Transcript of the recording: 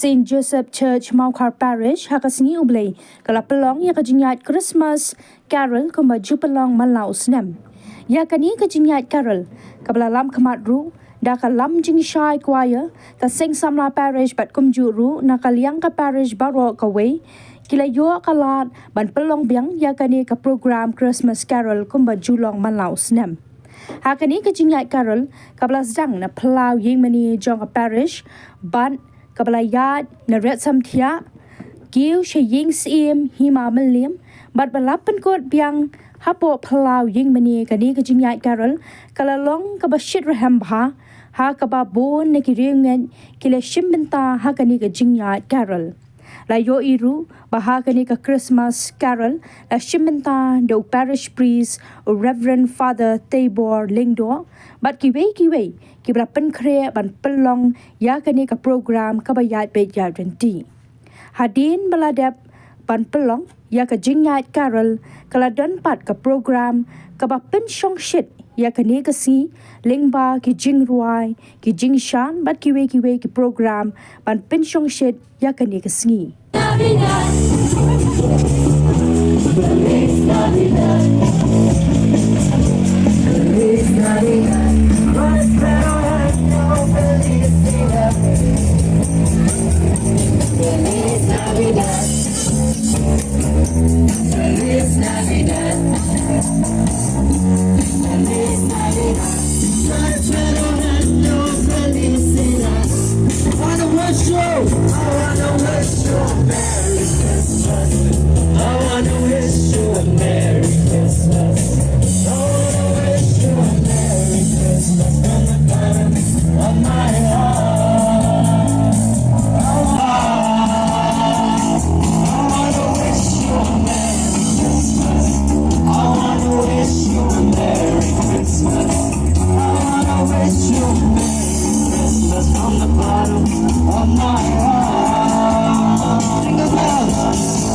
Saint Joseph Church Mawkhar Parish hakasngi ublay kala pelong ya jingiaid Christmas carol kuma jupelong malau snem. Ya kani jingiaid carol kabla lam kamat ru da kalam jingshai choir ka sing samla parish bat kumjuru na kaliang ka parish baro kawe kila yo kalat ban pelong biang ya kani ka program Christmas carol kuma julong malau snem. Hakani jingiaid carol kabla sedang na pelau ying mani jong ka parish ban kabalayat na ret samtia giu shaying sim hima melim bat balapan kot biang hapo plau ying mani kani jingiaid carol kalalong kaba Shitrhem ha kaba bon ne kiringan kila shimbenta ha kani jingiaid carol la yo iru baha kani Christmas carol la shimbenta do parish priest or Reverend Father Tabor Lingdo bat kiwe kibra pen kre ban pelong ya kani program kabayat bejat renti hadin baladap ban pelong ya jingiaid carol kala don pat program kaba pen shong shit ya kani si lingba jingruai jingshan bat kiwe program ban pen shong shit ya kani sngi From the bottom of my heart, think about us.